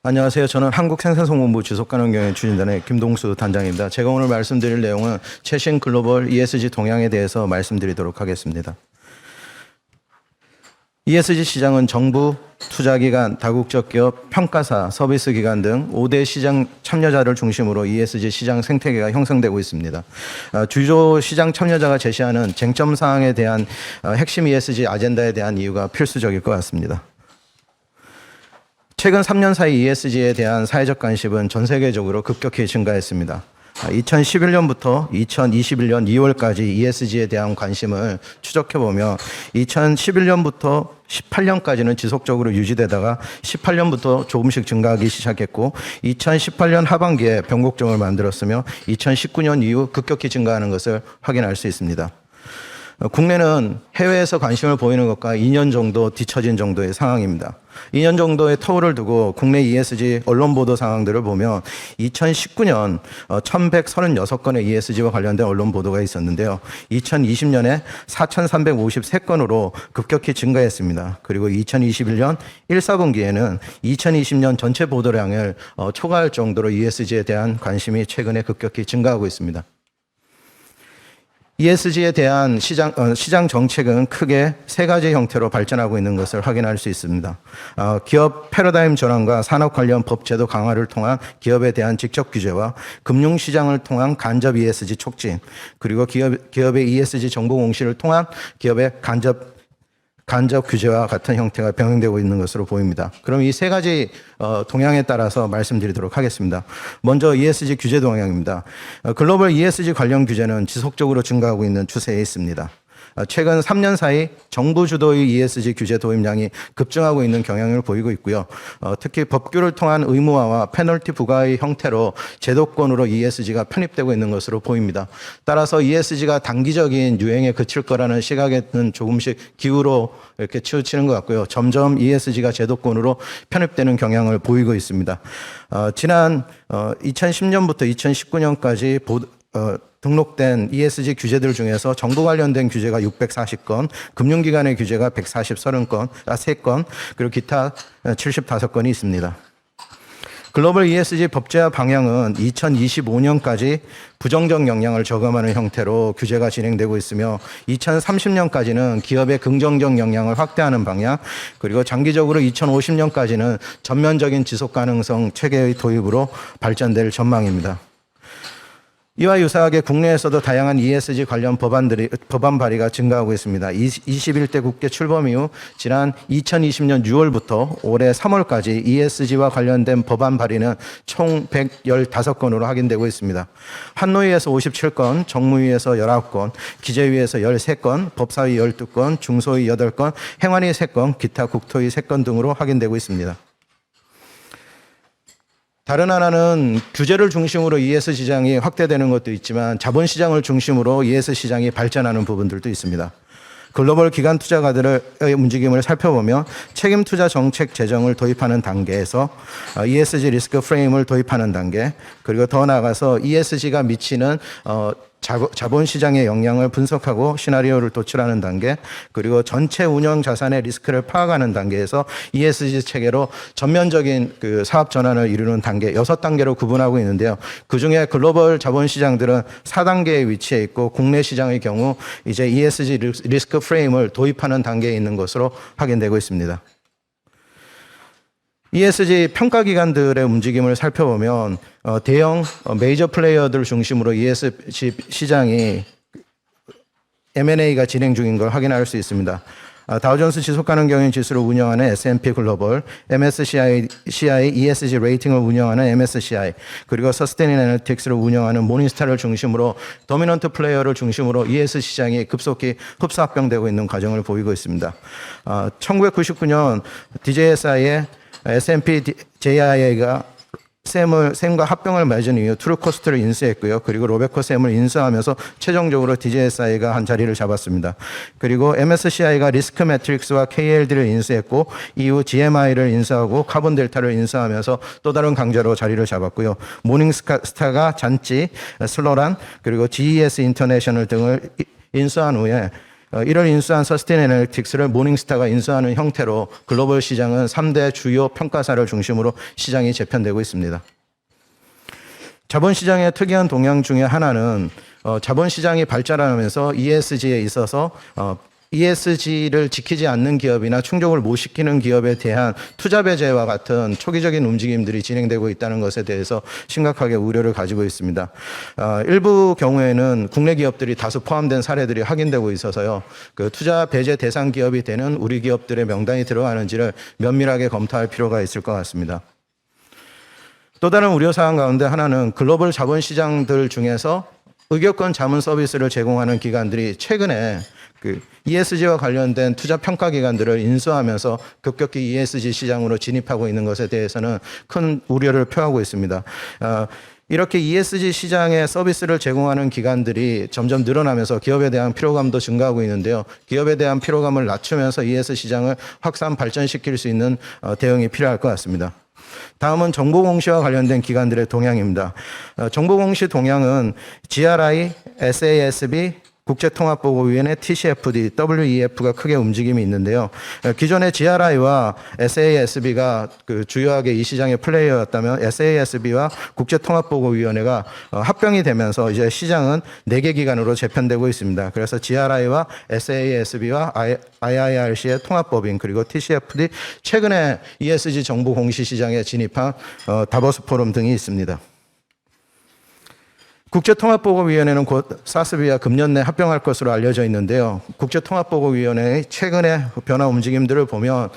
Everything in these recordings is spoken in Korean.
안녕하세요. 저는 한국생산성공부 지속가능경영 추진단의 김동수 단장입니다. 제가 오늘 말씀드릴 내용은 최신 글로벌 ESG 동향에 대해서 말씀드리도록 하겠습니다. ESG 시장은 정부, 투자기관, 다국적 기업, 평가사, 서비스기관 등 5대 시장 참여자를 중심으로 ESG 시장 생태계가 형성되고 있습니다. 주요 시장 참여자가 제시하는 쟁점 사항에 대한 핵심 ESG 아젠다에 대한 이유가 필수적일 것 같습니다. 최근 3년 사이 ESG에 대한 사회적 관심은 전 세계적으로 급격히 증가했습니다. 2011년부터 2021년 2월까지 ESG에 대한 관심을 추적해보면 2011년부터 18년까지는 지속적으로 유지되다가 18년부터 조금씩 증가하기 시작했고 2018년 하반기에 변곡점을 만들었으며 2019년 이후 급격히 증가하는 것을 확인할 수 있습니다. 국내는 해외에서 관심을 보이는 것과 2년 정도 뒤처진 정도의 상황입니다. 2년 정도의 터울을 두고 국내 ESG 언론 보도 상황들을 보면 2019년 1136건의 ESG와 관련된 언론 보도가 있었는데요. 2020년에 4353건으로 급격히 증가했습니다. 그리고 2021년 1, 4분기에는 2020년 전체 보도량을 초과할 정도로 ESG에 대한 관심이 최근에 급격히 증가하고 있습니다. ESG에 대한 시장 정책은 크게 세 가지 형태로 발전하고 있는 것을 확인할 수 있습니다. 기업 패러다임 전환과 산업 관련 법 제도 강화를 통한 기업에 대한 직접 규제와 금융시장을 통한 간접 ESG 촉진, 그리고 기업의 ESG 정보 공시를 통한 기업의 간접 규제와 같은 형태가 병행되고 있는 것으로 보입니다. 그럼 이 세 가지 동향에 따라서 말씀드리도록 하겠습니다. 먼저 ESG 규제 동향입니다. 글로벌 ESG 관련 규제는 지속적으로 증가하고 있는 추세에 있습니다. 최근 3년 사이 정부 주도의 ESG 규제 도입량이 급증하고 있는 경향을 보이고 있고요. 특히 법규를 통한 의무화와 페널티 부과의 형태로 제도권으로 ESG가 편입되고 있는 것으로 보입니다. 따라서 ESG가 단기적인 유행에 그칠 거라는 시각에는 조금씩 기우로 이렇게 치우치는 것 같고요. 점점 ESG가 제도권으로 편입되는 경향을 보이고 있습니다. 지난 2010년부터 2019년까지 등록된 ESG 규제들 중에서 정부 관련된 규제가 640건, 금융기관의 규제가 3건, 그리고 기타 75건이 있습니다. 글로벌 ESG 법제화 방향은 2025년까지 부정적 영향을 저감하는 형태로 규제가 진행되고 있으며 2030년까지는 기업의 긍정적 영향을 확대하는 방향, 그리고 장기적으로 2050년까지는 전면적인 지속가능성 체계의 도입으로 발전될 전망입니다. 이와 유사하게 국내에서도 다양한 ESG 관련 법안 발의가 증가하고 있습니다. 21대 국회 출범 이후 지난 2020년 6월부터 올해 3월까지 ESG와 관련된 법안 발의는 총 115건으로 확인되고 있습니다. 환노위에서 57건, 정무위에서 19건, 기재위에서 13건, 법사위 12건, 중소위 8건, 행안위 3건, 기타 국토위 3건 등으로 확인되고 있습니다. 다른 하나는 규제를 중심으로 ES 시장이 확대되는 것도 있지만 자본시장을 중심으로 ES 시장이 발전하는 부분들도 있습니다. 글로벌 기관 투자가들의 움직임을 살펴보면 책임 투자 정책 제정을 도입하는 단계에서 ESG 리스크 프레임을 도입하는 단계, 그리고 더 나아가서 ESG가 미치는 자본시장의 영향을 분석하고 시나리오를 도출하는 단계, 그리고 전체 운영 자산의 리스크를 파악하는 단계에서 ESG 체계로 전면적인 사업 전환을 이루는 단계, 6단계로 구분하고 있는데요. 그중에 글로벌 자본시장들은 4단계에 위치해 있고 국내 시장의 경우 이제 ESG 리스크 프레임을 도입하는 단계에 있는 것으로 확인되고 있습니다. ESG 평가기관들의 움직임을 살펴보면 대형 메이저 플레이어들 중심으로 ESG 시장이 M&A가 진행 중인 걸 확인할 수 있습니다. 다우존스 지속가능경영 지수를 운영하는 S&P 글로벌, MSCI ESG 레이팅을 운영하는 MSCI, 그리고 서스테인 애널리틱스를 운영하는 모닝스타를 중심으로 도미넌트 플레이어를 중심으로 ESG 시장이 급속히 흡사합병되고 있는 과정을 보이고 있습니다. 1999년 DJSI의 S&P JIA가 샘과 합병을 맺은 이후 트루코스트를 인수했고요. 그리고 로베코 샘을 인수하면서 최종적으로 DJSI가 한 자리를 잡았습니다. 그리고 MSCI가 리스크 매트릭스와 KLD를 인수했고 이후 GMI를 인수하고 카본 델타를 인수하면서 또 다른 강자로 자리를 잡았고요. 모닝스타가 잔치, 슬로란, 그리고 GES 인터내셔널 등을 인수한 후에 이를 인수한 서스테이너리틱스를 모닝스타가 인수하는 형태로 글로벌 시장은 3대 주요 평가사를 중심으로 시장이 재편되고 있습니다. 자본시장의 특이한 동향 중에 하나는 자본시장이 발전하면서 ESG에 있어서 ESG를 지키지 않는 기업이나 충족을 못 시키는 기업에 대한 투자 배제와 같은 초기적인 움직임들이 진행되고 있다는 것에 대해서 심각하게 우려를 가지고 있습니다. 일부 경우에는 국내 기업들이 다수 포함된 사례들이 확인되고 있어서요. 그 투자 배제 대상 기업이 되는 우리 기업들의 명단이 들어가는지를 면밀하게 검토할 필요가 있을 것 같습니다. 또 다른 우려사항 가운데 하나는 글로벌 자본시장들 중에서 의결권 자문 서비스를 제공하는 기관들이 최근에 그 ESG와 관련된 투자 평가 기관들을 인수하면서 급격히 ESG 시장으로 진입하고 있는 것에 대해서는 큰 우려를 표하고 있습니다. 이렇게 ESG 시장에 서비스를 제공하는 기관들이 점점 늘어나면서 기업에 대한 피로감도 증가하고 있는데요. 기업에 대한 피로감을 낮추면서 ESG 시장을 확산 발전시킬 수 있는 대응이 필요할 것 같습니다. 다음은 정보공시와 관련된 기관들의 동향입니다. 정보공시 동향은 GRI, SASB, 국제통합보고위원회, TCFD, WEF가 크게 움직임이 있는데요. 기존의 GRI와 SASB가 그 주요하게 이 시장의 플레이어였다면 SASB와 국제통합보고위원회가 합병이 되면서 이제 시장은 4개 기관으로 재편되고 있습니다. 그래서 GRI와 SASB와 IIRC의 통합법인 그리고 TCFD 최근에 ESG 정보 공시 시장에 진입한 다보스 포럼 등이 있습니다. 국제통합보고위원회는 곧 사스비와 금년 내 합병할 것으로 알려져 있는데요. 국제통합보고위원회의 최근의 변화 움직임들을 보면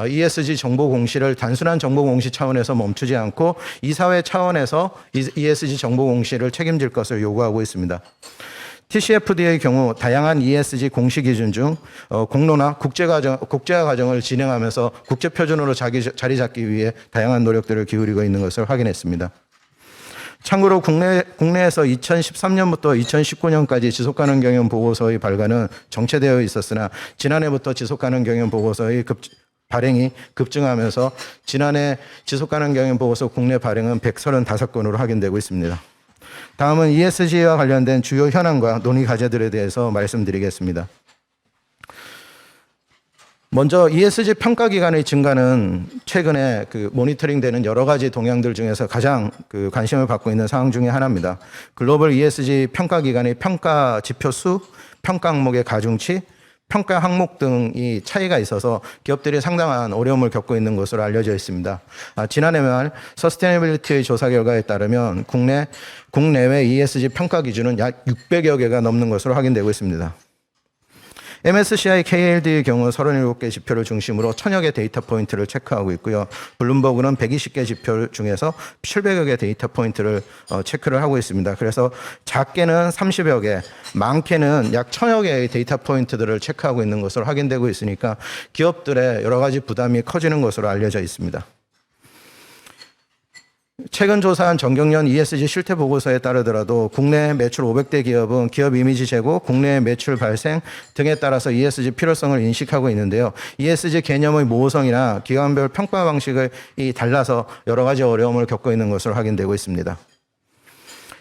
ESG 정보 공시를 단순한 정보 공시 차원에서 멈추지 않고 이사회 차원에서 ESG 정보 공시를 책임질 것을 요구하고 있습니다. TCFD의 경우 다양한 ESG 공시 기준 중 공론화, 국제화 과정을 진행하면서 국제표준으로 자리 잡기 위해 다양한 노력들을 기울이고 있는 것을 확인했습니다. 참고로 국내에서 2013년부터 2019년까지 지속가능 경영 보고서의 발간은 정체되어 있었으나 지난해부터 지속가능 경영 보고서의 발행이 급증하면서 지난해 지속가능 경영 보고서 국내 발행은 135건으로 확인되고 있습니다. 다음은 ESG와 관련된 주요 현안과 논의 과제들에 대해서 말씀드리겠습니다. 먼저 ESG 평가 기관의 증가는 최근에 그 모니터링되는 여러 가지 동향들 중에서 가장 그 관심을 받고 있는 상황 중에 하나입니다. 글로벌 ESG 평가 기관의 평가 지표 수, 평가 항목의 가중치, 평가 항목 등이 차이가 있어서 기업들이 상당한 어려움을 겪고 있는 것으로 알려져 있습니다. 지난해 말 서스테이너빌리티의 조사 결과에 따르면 국내외 ESG 평가 기준은 약 600여 개가 넘는 것으로 확인되고 있습니다. MSCI KLD의 경우 37개 지표를 중심으로 1000여 개 데이터 포인트를 체크하고 있고요. 블룸버그는 120개 지표 중에서 700여 개 데이터 포인트를 체크를 하고 있습니다. 그래서 작게는 30여 개, 많게는 약 1000여 개의 데이터 포인트들을 체크하고 있는 것으로 확인되고 있으니까 기업들의 여러 가지 부담이 커지는 것으로 알려져 있습니다. 최근 조사한 정경련 ESG 실태 보고서에 따르더라도 국내 매출 500대 기업은 기업 이미지 제고, 국내 매출 발생 등에 따라서 ESG 필요성을 인식하고 있는데요. ESG 개념의 모호성이나 기관별 평가 방식이 달라서 여러 가지 어려움을 겪고 있는 것으로 확인되고 있습니다.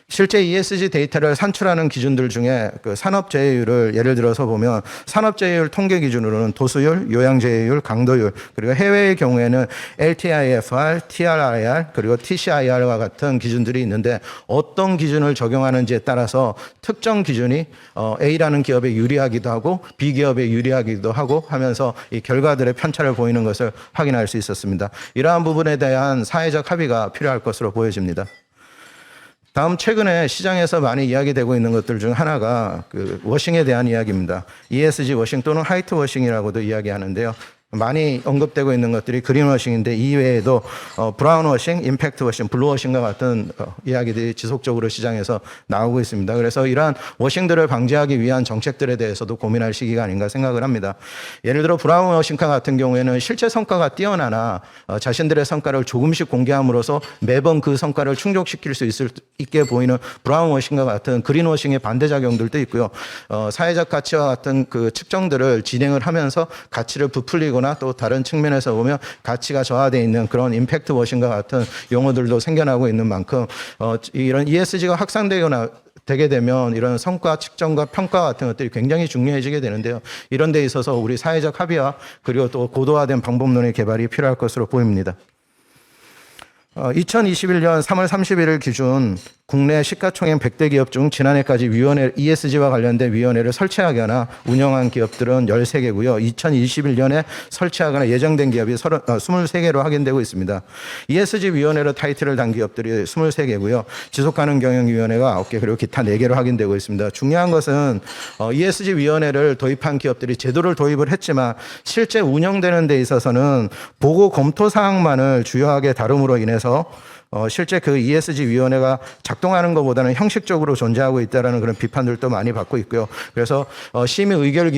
실제 ESG 데이터를 산출하는 기준들 중에 그 산업재해율을 예를 들어서 보면 산업재해율 통계 기준으로는 도수율, 요양재해율, 강도율, 그리고 해외의 경우에는 LTIFR, TRIR, 그리고 TCIR과 같은 기준들이 있는데 어떤 기준을 적용하는지에 따라서 특정 기준이 A라는 기업에 유리하기도 하고 B 기업에 유리하기도 하고 하면서 이 결과들의 편차를 보이는 것을 확인할 수 있었습니다. 이러한 부분에 대한 사회적 합의가 필요할 것으로 보여집니다. 다음 최근에 시장에서 많이 이야기되고 있는 것들 중 하나가 그 워싱에 대한 이야기입니다. ESG 워싱 또는 화이트 워싱이라고도 이야기하는데요. 많이 언급되고 있는 것들이 그린워싱인데 이외에도 브라운워싱, 임팩트워싱, 블루워싱과 같은 이야기들이 지속적으로 시장에서 나오고 있습니다. 그래서 이러한 워싱들을 방지하기 위한 정책들에 대해서도 고민할 시기가 아닌가 생각을 합니다. 예를 들어 브라운워싱과 같은 경우에는 실제 성과가 뛰어나나 자신들의 성과를 조금씩 공개함으로써 매번 그 성과를 충족시킬 수 있게 보이는 브라운워싱과 같은 그린워싱의 반대작용들도 있고요. 사회적 가치와 같은 그 측정들을 진행을 하면서 가치를 부풀리고 확산되거나 또 다른 측면에서 보면 가치가 저하되어 있는 그런 임팩트 워싱과 같은 용어들도 생겨나고 있는 만큼 이런 ESG가 확산되거나 되게 되면 이런 성과 측정과 평가 같은 것들이 굉장히 중요해지게 되는데요. 이런 데 있어서 우리 사회적 합의와 그리고 또 고도화된 방법론의 개발이 필요할 것으로 보입니다. 2021년 3월 31일 기준 국내 시가총액 100대 기업 중 지난해까지 ESG와 관련된 위원회를 설치하거나 운영한 기업들은 13개고요. 2021년에 설치하거나 예정된 기업이 23개로 확인되고 있습니다. ESG 위원회로 타이틀을 단 기업들이 23개고요. 지속가능경영위원회가 9개 그리고 기타 4개로 확인되고 있습니다. 중요한 것은 ESG 위원회를 도입한 기업들이 제도를 도입을 했지만 실제 운영되는 데 있어서는 보고 검토 사항만을 주요하게 다룸으로 인해서 실제 그 ESG 위원회가 작동하는 것보다는 형식적으로 존재하고 있다는 그런 비판들도 많이 받고 있고요. 그래서 심의 의결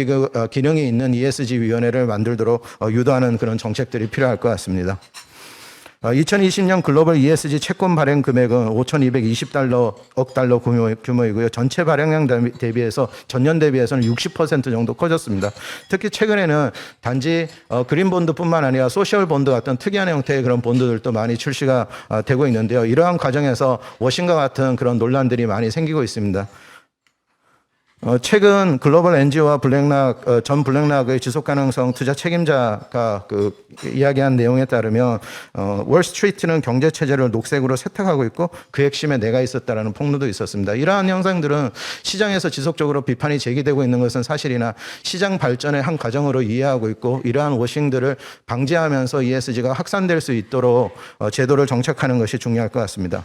기능이 있는 ESG 위원회를 만들도록 유도하는 그런 정책들이 필요할 것 같습니다. 2020년 글로벌 ESG 채권 발행 금액은 5,220억 달러 규모이고요. 전체 발행량 대비해서 전년 대비해서는 60% 정도 커졌습니다. 특히 최근에는 단지 그린 본드뿐만 아니라 소셜 본드 같은 특이한 형태의 그런 본드들도 많이 출시가 되고 있는데요. 이러한 과정에서 워싱과 같은 그런 논란들이 많이 생기고 있습니다. 최근 글로벌 NGO와 전 블랙락의 지속가능성 투자 책임자가 이야기한 내용에 따르면 월스트리트는 경제 체제를 녹색으로 세탁하고 있고 그 핵심에 내가 있었다라는 폭로도 있었습니다. 이러한 현상들은 시장에서 지속적으로 비판이 제기되고 있는 것은 사실이나 시장 발전의 한 과정으로 이해하고 있고 이러한 워싱들을 방지하면서 ESG가 확산될 수 있도록 제도를 정착하는 것이 중요할 것 같습니다.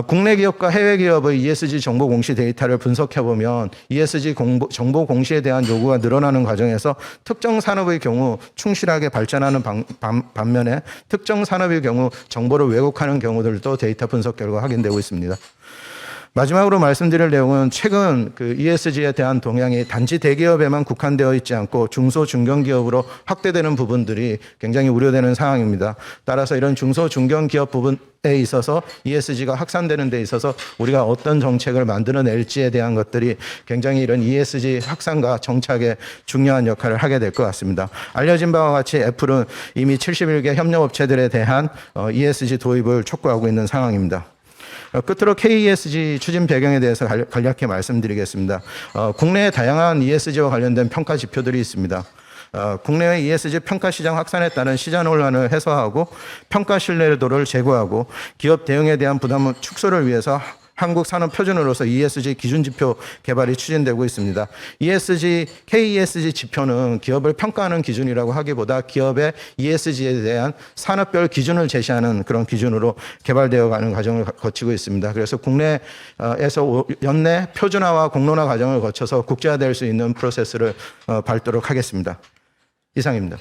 국내 기업과 해외 기업의 ESG 정보 공시 데이터를 분석해보면 ESG 정보 공시에 대한 요구가 늘어나는 과정에서 특정 산업의 경우 충실하게 발전하는 반면에 특정 산업의 경우 정보를 왜곡하는 경우들도 데이터 분석 결과 확인되고 있습니다. 마지막으로 말씀드릴 내용은 최근 ESG에 대한 동향이 단지 대기업에만 국한되어 있지 않고 중소 중견기업으로 확대되는 부분들이 굉장히 우려되는 상황입니다. 따라서 이런 중소 중견기업 부분에 있어서 ESG가 확산되는 데 있어서 우리가 어떤 정책을 만들어낼지에 대한 것들이 굉장히 이런 ESG 확산과 정착에 중요한 역할을 하게 될 것 같습니다. 알려진 바와 같이 애플은 이미 71개 협력업체들에 대한 ESG 도입을 촉구하고 있는 상황입니다. 끝으로 KESG 추진 배경에 대해서 간략히 말씀드리겠습니다. 국내에 다양한 ESG와 관련된 평가 지표들이 있습니다. 국내의 ESG 평가 시장 확산에 따른 시장 혼란을 해소하고 평가 신뢰도를 제고하고 기업 대응에 대한 부담 축소를 위해서 한국 산업 표준으로서 ESG 기준 지표 개발이 추진되고 있습니다. KESG 지표는 기업을 평가하는 기준이라고 하기보다 기업의 ESG에 대한 산업별 기준을 제시하는 그런 기준으로 개발되어 가는 과정을 거치고 있습니다. 그래서 국내에서 연내 표준화와 공론화 과정을 거쳐서 국제화될 수 있는 프로세스를 밟도록 하겠습니다. 이상입니다.